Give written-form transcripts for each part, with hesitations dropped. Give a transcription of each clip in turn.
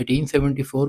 1874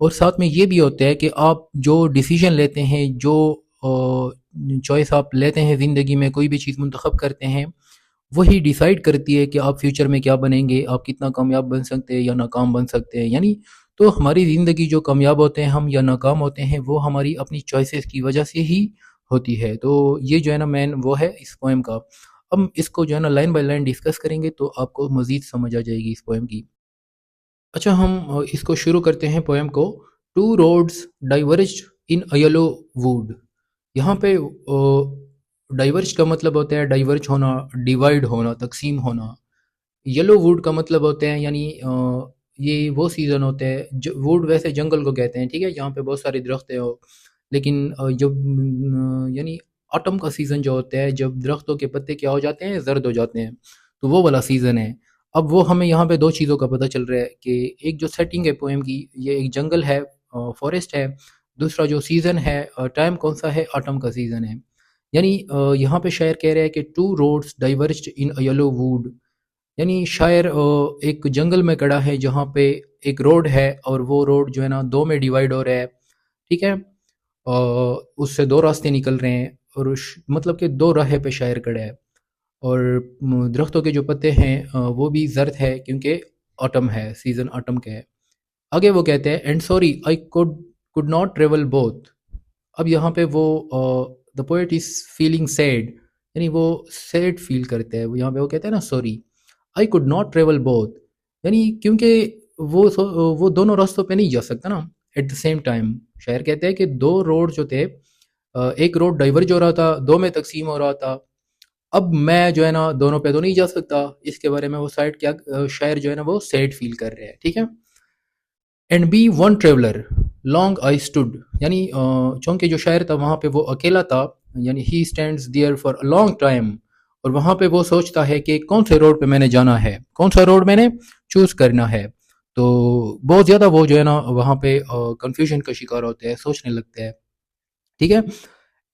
اور ساتھ میں یہ بھی ہوتا ہے کہ آپ جو ڈیسیجن لیتے ہیں، جو چوائس آپ لیتے ہیں زندگی میں، کوئی بھی چیز منتخب کرتے ہیں، وہی ڈیسائیڈ کرتی ہے کہ آپ فیوچر میں کیا بنیں گے، آپ کتنا کامیاب بن سکتے ہیں یا ناکام بن سکتے ہیں. یعنی تو ہماری زندگی جو کامیاب ہوتے ہیں ہم یا ناکام ہوتے ہیں، وہ ہماری اپنی چوائسیز کی وجہ سے ہی ہوتی ہے. تو یہ جو ہے نا مین وہ ہے اس پوئم کا. ہم اس کو جو ہے نا لائن بائی لائن ڈسکس کریں گے تو آپ کو مزید سمجھ آ جائے گی اس پوئم کی. اچھا، ہم اس کو شروع کرتے ہیں پوئم کو. Two roads diverged in yellow wood. یہاں پہ ڈائیورج کا مطلب ہوتا ہے ڈائیورج ہونا، ڈیوائڈ ہونا، تقسیم ہونا. یلو ووڈ کا مطلب ہوتا ہے یعنی یہ وہ سیزن ہوتا ہے، ووڈ ویسے جنگل کو کہتے ہیں، ٹھیک ہے، جہاں پہ بہت سارے درخت ہیں. لیکن جب یعنی آٹم کا سیزن جو ہوتا ہے، جب درختوں کے پتے کیا ہو جاتے ہیں، زرد ہو جاتے ہیں، تو وہ والا سیزن ہے. اب وہ ہمیں یہاں پہ دو چیزوں کا پتہ چل رہا ہے کہ ایک جو سیٹنگ ہے پوئم کی، یہ ایک جنگل ہے، فارسٹ ہے. دوسرا جو سیزن ہے، ٹائم کون سا ہے، آٹم کا سیزن ہے. یعنی یہاں پہ شاعر کہہ رہا ہے کہ two roads diverged in yellow wood. یعنی شاعر ایک جنگل میں کھڑا ہے جہاں پہ ایک روڈ ہے، اور وہ روڈ جو ہے نا دو میں ڈیوائڈ ہو رہا ہے، ٹھیک ہے. اس سے دو راستے نکل رہے ہیں، اور مطلب کہ دو راہ پہ شاعر کھڑا ہے. اور درختوں کے جو پتے ہیں وہ بھی زرد ہے کیونکہ آٹم ہے، سیزن آٹم کا ہے. آگے وہ کہتے ہیں and sorry I could not travel both. اب یہاں پہ وہ دا پوئٹ از فیلنگ سیڈ، یعنی وہ سیڈ فیل کرتے ہیں. وہ یہاں پہ وہ کہتے ہیں نا sorry I could not travel both، یعنی کیونکہ وہ دونوں راستوں پہ نہیں جا سکتا نا ایٹ دا سیم ٹائم. شاعر کہتے ہیں کہ دو روڈ جو تھے، ایک روڈ ڈائیورج ہو رہا تھا، دو میں تقسیم ہو رہا تھا. اب میں جو ہے نا دونوں پہ تو نہیں جا سکتا. اس کے بارے میں وہ سائڈ کیا شاعر جو ہے نا وہ سیڈ فیل کر رہے ہیں، ٹھیک ہے. And be one traveller long I stood, یعنی چونکہ جو شاعر تھا وہاں پہ وہ اکیلا تھا، یعنی he stands there for a long time. اور وہاں پہ وہ سوچتا ہے کہ کون سے روڈ پہ میں نے جانا ہے، کون سا روڈ میں نے چوز کرنا ہے. تو بہت زیادہ وہ جو ہے نا وہاں پہ کنفیوژن کا شکار ہوتے ہیں، سوچنے لگتے ہیں، ٹھیک ہے.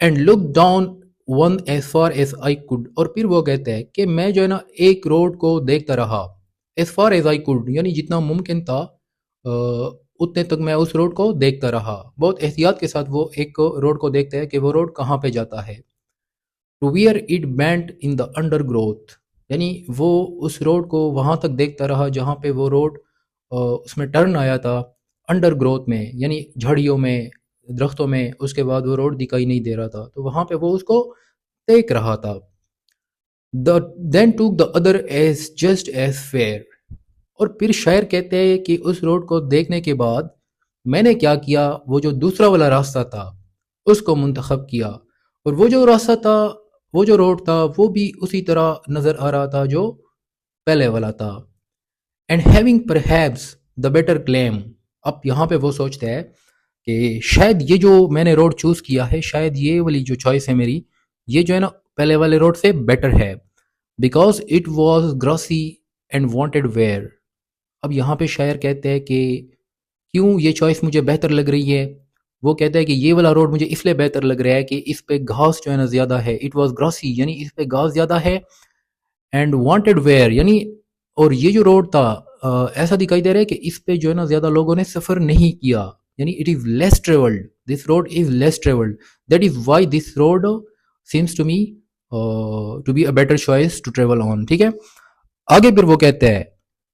And look down one as far as I could. اور پھر وہ کہتے ہیں کہ میں جو ہے نا ایک روڈ کو دیکھتا رہا، as far as I code, یعنی جتنا ممکن تھا اتنے تک میں اس روڈ کو دیکھتا رہا. بہت احتیاط کے ساتھ وہ ایک روڈ کو دیکھتا ہے کہ وہ روڈ کہاں پہ جاتا ہے. To where it bent in the undergrowth, یعنی وہ اس روڈ کو وہاں تک دیکھتا رہا جہاں پہ وہ روڈ اس میں ٹرن آیا تھا، انڈر گروتھ میں، یعنی جھاڑیوں میں، درختوں میں. اس کے بعد وہ روڈ دکھائی نہیں دے رہا تھا، تو وہاں پہ وہ اس کو دیکھ رہا تھا. Then took the other as just as fair. اور پھر شاعر کہتے ہیں کہ اس روڈ کو دیکھنے کے بعد میں نے کیا کیا، وہ جو دوسرا والا راستہ تھا اس کو منتخب کیا. اور وہ جو راستہ تھا، وہ جو روڈ تھا، وہ بھی اسی طرح نظر آ رہا تھا جو پہلے والا تھا. And having perhaps the better claim. اب یہاں پہ وہ سوچتا ہے کہ شاید یہ جو میں نے روڈ چوز کیا ہے، شاید یہ والی جو چوائس ہے میری، یہ جو ہے نا پہلے والے روڈ سے بیٹر ہے. Because it was grassy and wanted wear. اب یہاں پہ شاعر کہتے ہیں کہ کیوں یہ چوائس مجھے بہتر لگ رہی ہے. وہ کہتا ہے کہ یہ والا روڈ مجھے اس لیے بہتر لگ رہا ہے کہ اس پہ گھاس جو ہے نا زیادہ ہے. اٹ واز گراسی، یعنی اس پہ گھاس زیادہ ہے. اینڈ وانٹیڈ ویئر، یعنی اور یہ جو روڈ تھا ایسا دکھائی دے رہا ہے کہ اس پہ جو ہے نا زیادہ لوگوں نے سفر نہیں کیا، یعنی it is less travelled. This road is less travelled. That is why this road seems to me to be a better choice to travel on, ٹھیک ہے. آگے پھر وہ کہتے ہیں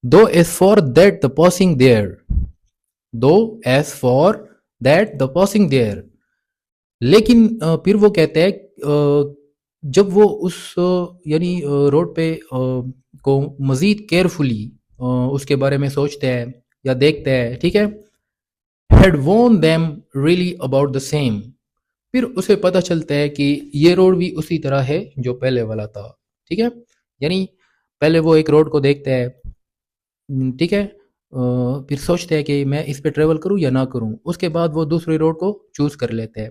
though as for that the passing there, though as for that the passing there. لیکن پھر وہ کہتے ہیں جب وہ اس یعنی روڈ پہ کو مزید کیئرفلی اس کے بارے میں سوچتے ہیں یا دیکھتے ہیں، ٹھیک ہے. ہیڈ وون them really about the same. پھر اسے پتہ چلتا ہے کہ یہ روڈ بھی اسی طرح ہے جو پہلے والا تھا، ٹھیک ہے. یعنی پہلے وہ ایک روڈ کو دیکھتے ہیں، ٹھیک ہے، پھر سوچتے ہیں کہ میں اس پہ ٹریول کروں یا نہ کروں. اس کے بعد وہ دوسری روڈ کو چوز کر لیتے ہیں.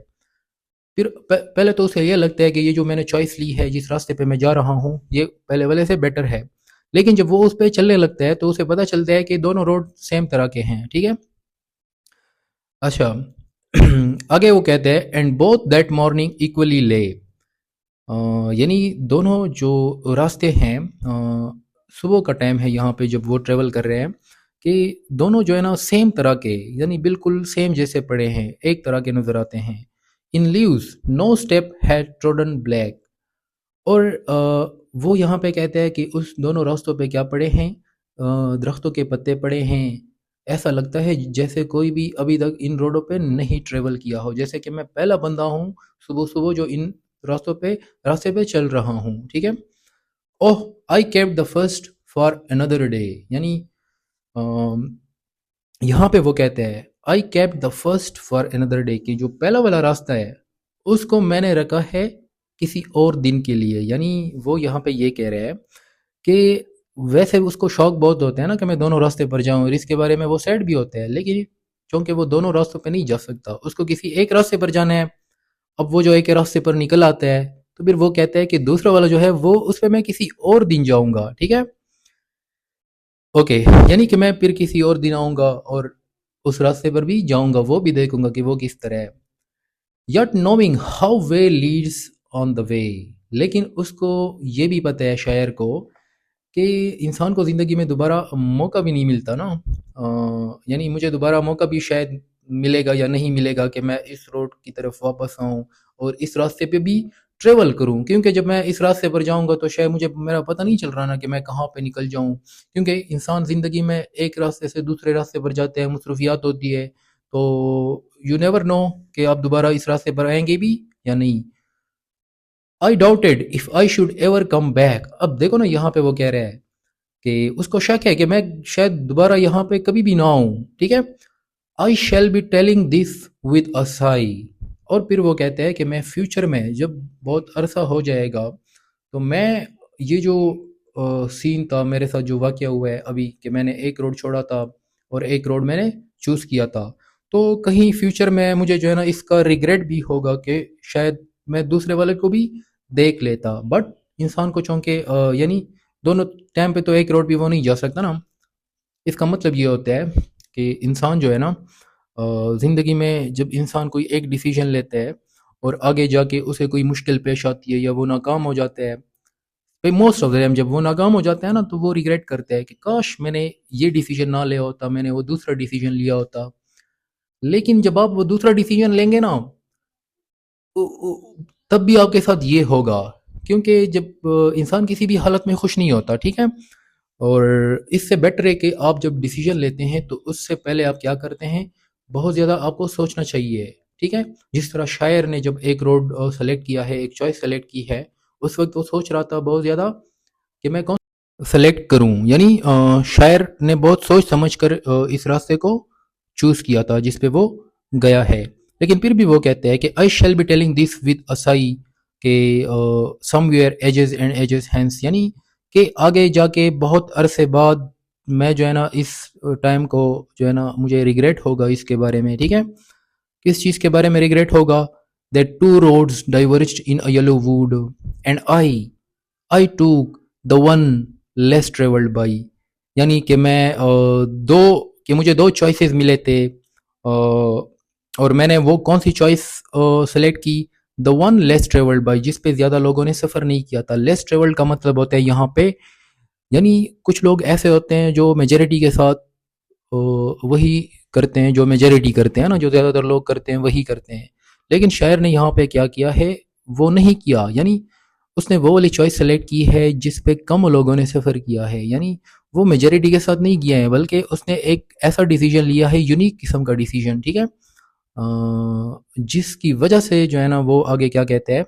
پھر پہلے تو اسے یہ لگتا ہے کہ یہ جو میں نے چوائس لی ہے، جس راستے پہ میں جا رہا ہوں، یہ پہلے والے سے بیٹر ہے. لیکن جب وہ اس پہ چلنے لگتا ہے تو اسے پتہ چلتا ہے کہ دونوں روڈ سیم طرح کے ہیں، ٹھیک ہے. اچھا آگے وہ کہتے ہیں and both that morning equally لے. یعنی دونوں جو راستے ہیں، صبح کا ٹائم ہے یہاں پہ جب وہ ٹریول کر رہے ہیں، کہ دونوں جو ہے نا سیم طرح کے، یعنی بالکل سیم جیسے پڑے ہیں، ایک طرح کے نظر آتے ہیں. ان لیوز نو اسٹیپ ہیڈ ٹروڈن بلیک. اور وہ یہاں پہ کہتے ہیں کہ اس دونوں راستوں پہ کیا پڑے ہیں، درختوں کے پتے پڑے ہیں. ایسا لگتا ہے جیسے کوئی بھی ابھی تک ان روڈوں پہ نہیں ٹریول کیا ہو، جیسے کہ میں پہلا بندہ ہوں صبح صبح جو ان راستے پہ چل رہا ہوں. ٹھیک ہے. Oh I kept the first for another day. یعنی یہاں پہ وہ کہتے ہیں I kept the first for another day, کہ جو پہلا والا راستہ ہے اس کو میں نے رکھا ہے کسی اور دن کے لیے. یعنی وہ یہاں پہ یہ کہہ رہے ہیں کہ ویسے اس کو شوق بہت ہوتا ہے نا کہ میں دونوں راستے پر جاؤں، اور اس کے بارے میں وہ سیڈ بھی ہوتا ہے، لیکن چونکہ وہ دونوں راستوں پہ نہیں جا سکتا، اس کو کسی ایک راستے پر جانا ہے. اب وہ جو ایک راستے پر نکل آتا ہے تو پھر وہ کہتا ہے کہ دوسرا والا جو ہے وہ اس پہ میں کسی اور دن جاؤں گا. ٹھیک ہے. اوکے، یعنی کہ میں پھر کسی اور دن آؤں گا اور اس راستے پر بھی جاؤں گا، وہ بھی دیکھوں گا کہ وہ کس طرح ہے. Yet knowing how way leads on the way. لیکن اس کو یہ بھی پتہ ہے شاعر کو کہ انسان کو زندگی میں دوبارہ موقع بھی نہیں ملتا نا. یعنی مجھے دوبارہ موقع بھی شاید ملے گا یا نہیں ملے گا کہ میں اس روڈ کی طرف واپس آؤں اور اس راستے پہ بھی ٹریول کروں، کیونکہ جب میں اس راستے پر جاؤں گا تو شاید مجھے میرا پتہ نہیں چل رہا نا کہ میں کہاں پہ نکل جاؤں. کیونکہ انسان زندگی میں ایک راستے سے دوسرے راستے پر جاتے ہیں، مصروفیات ہوتی ہے، تو یو نیور نو کہ آپ دوبارہ اس راستے پر آئیں گے بھی یا نہیں. I doubted if I should ever come back. اب دیکھو نا یہاں پہ وہ کہہ رہا ہے کہ اس کو شک ہے کہ میں شاید دوبارہ یہاں پہ کبھی بھی نہ آؤں. ٹھیک ہے. I shall be telling this with a sigh. اور پھر وہ کہتے ہیں کہ میں فیوچر میں جب بہت عرصہ ہو جائے گا تو میں یہ جو سین تھا میرے ساتھ جو واقعہ ہوا ہے ابھی، کہ میں نے ایک روڈ چھوڑا تھا اور ایک روڈ میں نے چوز کیا تھا، تو کہیں فیوچر میں مجھے جو ہے نا اس کا ریگریٹ بھی ہوگا کہ شاید میں دوسرے والے کو بھی دیکھ لیتا. بٹ انسان کو چونکہ یعنی دونوں ٹائم پہ تو ایک روڈ بھی وہ نہیں جا سکتا نا. اس کا مطلب یہ ہوتا ہے کہ انسان جو ہے نا زندگی میں جب انسان کوئی ایک ڈیسیجن لیتا ہے اور آگے جا کے اسے کوئی مشکل پیش آتی ہے یا وہ ناکام ہو جاتا ہے، موسٹ آف دا ٹائم جب وہ ناکام ہو جاتا ہے نا تو وہ ریگریٹ کرتا ہے کہ کاش میں نے یہ ڈیسیجن نہ لیا ہوتا، میں نے وہ دوسرا ڈیسیجن لیا ہوتا. لیکن جب آپ وہ دوسرا ڈیسیجن لیں گے نا تب بھی آپ کے ساتھ یہ ہوگا، کیونکہ جب انسان کسی بھی حالت میں خوش نہیں ہوتا. ٹھیک ہے. اور اس سے بیٹر ہے کہ آپ جب ڈیسیجن لیتے ہیں تو اس سے پہلے آپ کیا کرتے ہیں، بہت زیادہ آپ کو سوچنا چاہیے. ٹھیک ہے. جس طرح شاعر نے جب ایک روڈ سلیکٹ کیا ہے، ایک چوائس سلیکٹ کی ہے، اس وقت وہ سوچ رہا تھا بہت زیادہ کہ میں کون سلیکٹ کروں. یعنی شاعر نے بہت سوچ سمجھ کر اس راستے کو چوز کیا تھا جس پہ وہ گیا ہے. لیکن پھر بھی وہ کہتے ہیں کہ I shall be telling this with a sigh, کہ somewhere ages and ages hence. یعنی کہ آگے جا کے بہت عرصے بعد میں جو ہے نا اس ٹائم کو جو ہے نا مجھے ریگریٹ ہوگا اس کے بارے میں. ٹھیک ہے. کس چیز کے بارے میں ریگریٹ ہوگا؟ that two roads diverged in a yellow wood and I took the one less traveled by. یعنی کہ مجھے دو چوائسیز ملے تھے اور میں نے وہ کون سی چوائس سلیکٹ کی؟ the one less traveled by، جس پہ زیادہ لوگوں نے سفر نہیں کیا تھا. less traveled کا مطلب ہوتا ہے یہاں پہ، یعنی کچھ لوگ ایسے ہوتے ہیں جو میجورٹی کے ساتھ وہی کرتے ہیں جو میجورٹی کرتے ہیں نا، جو زیادہ تر لوگ کرتے ہیں وہی کرتے ہیں. لیکن شاعر نے یہاں پہ کیا کیا ہے، وہ نہیں کیا. یعنی اس نے وہ والی چوائس سلیکٹ کی ہے جس پہ کم لوگوں نے سفر کیا ہے. یعنی وہ میجورٹی کے ساتھ نہیں کیا ہے بلکہ اس نے ایک ایسا ڈیسیجن لیا ہے، یونیک قسم کا ڈیسیجن. ٹھیک ہے. جس کی وجہ سے جو ہے نا وہ آگے کیا کہتے ہیں،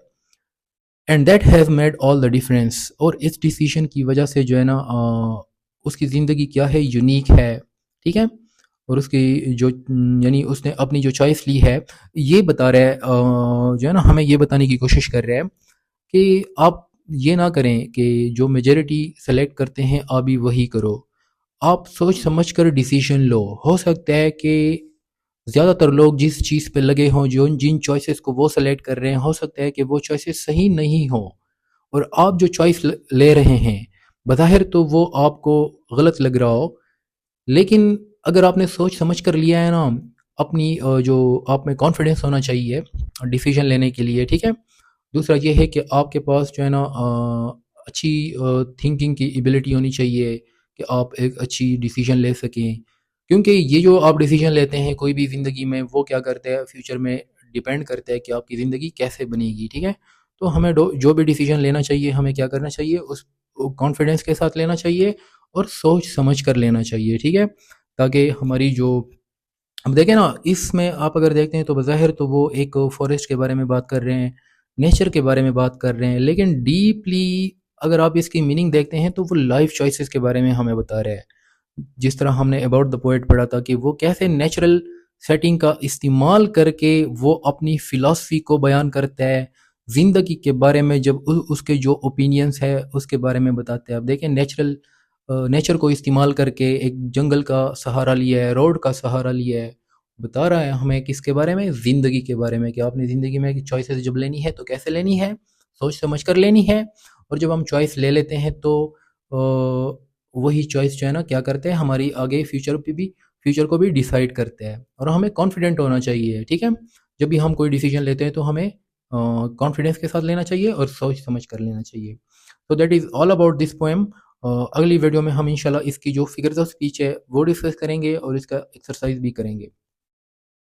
and that has made all the difference. اور اس ڈیسیجن کی وجہ سے جو ہے نا اس کی زندگی کیا ہے، یونیک ہے. ٹھیک ہے. اور اس کی جو یعنی اس نے اپنی جو چوائس لی ہے یہ بتا رہا ہے جو ہے نا ہمیں یہ بتانے کی کوشش کر رہا ہے کہ آپ یہ نہ کریں کہ جو میجورٹی سلیکٹ کرتے ہیں آپ بھی وہی کرو. آپ سوچ سمجھ کر ڈیسیجن لو. ہو سکتا ہے کہ زیادہ تر لوگ جس چیز پہ لگے ہوں، جن چوائسیز کو وہ سلیکٹ کر رہے ہیں، ہو سکتا ہے کہ وہ چوائسیز صحیح نہیں ہوں، اور آپ جو چوائس لے رہے ہیں بظاہر تو وہ آپ کو غلط لگ رہا ہو، لیکن اگر آپ نے سوچ سمجھ کر لیا ہے نا، اپنی جو آپ میں کانفیڈنس ہونا چاہیے ڈیسیجن لینے کے لیے. ٹھیک ہے. دوسرا یہ ہے کہ آپ کے پاس جو ہے نا اچھی تھنکنگ کی ایبلٹی ہونی چاہیے کہ آپ ایک اچھی ڈیسیجن لے سکیں، کیونکہ یہ جو آپ ڈیسیجن لیتے ہیں کوئی بھی زندگی میں، وہ کیا کرتے ہیں فیوچر میں ڈیپینڈ کرتا ہے کہ آپ کی زندگی کیسے بنے گی، ٹھیک ہے؟ تو ہمیں جو بھی ڈیسیجن لینا چاہیے، ہمیں کیا کرنا چاہیے، اس کانفیڈنس کے ساتھ لینا چاہیے اور سوچ سمجھ کر لینا چاہیے، ٹھیک ہے؟ تاکہ ہماری جو، اب دیکھیں نا، اس میں آپ اگر دیکھتے ہیں تو بظاہر تو وہ ایک فارسٹ کے بارے میں بات کر رہے ہیں، نیچر کے بارے میں بات کر رہے ہیں، لیکن ڈیپلی اگر آپ اس کی میننگ دیکھتے ہیں تو وہ لائف چوائسیز کے بارے میں ہمیں بتا رہے ہیں۔ جس طرح ہم نے اباؤٹ دا پوئٹ پڑھا تھا کہ وہ کیسے نیچرل سیٹنگ کا استعمال کر کے وہ اپنی فلاسفی کو بیان کرتا ہے زندگی کے بارے میں، جب اس کے جو اوپینینس ہے اس کے بارے میں بتاتے ہیں۔ اب دیکھیں، نیچر کو استعمال کر کے ایک جنگل کا سہارا لیا ہے، روڈ کا سہارا لیا ہے، بتا رہا ہے ہمیں کس کے بارے میں، زندگی کے بارے میں، کہ آپ نے زندگی میں چوائسیز جب لینی ہے تو کیسے لینی ہے، سوچ سمجھ کر لینی ہے۔ اور جب ہم چوائس لے لیتے ہیں تو وہی چوائس جو ہے نا کیا کرتے ہیں، ہماری آگے فیوچر کو بھی ڈیسائیڈ کرتے ہیں، اور ہمیں کانفیڈنٹ ہونا چاہیے، ٹھیک ہے؟ جب بھی ہم کوئی ڈیسیجن لیتے ہیں تو ہمیں کانفیڈنس کے ساتھ لینا چاہیے اور سوچ سمجھ کر لینا چاہیے۔ تو that is all about this poem. اگلی ویڈیو میں ہم انشاءاللہ اس کی جو فگرز آف اسپیچ ہے وہ ڈسکس کریں گے اور اس کا ایکسرسائز بھی کریں گے۔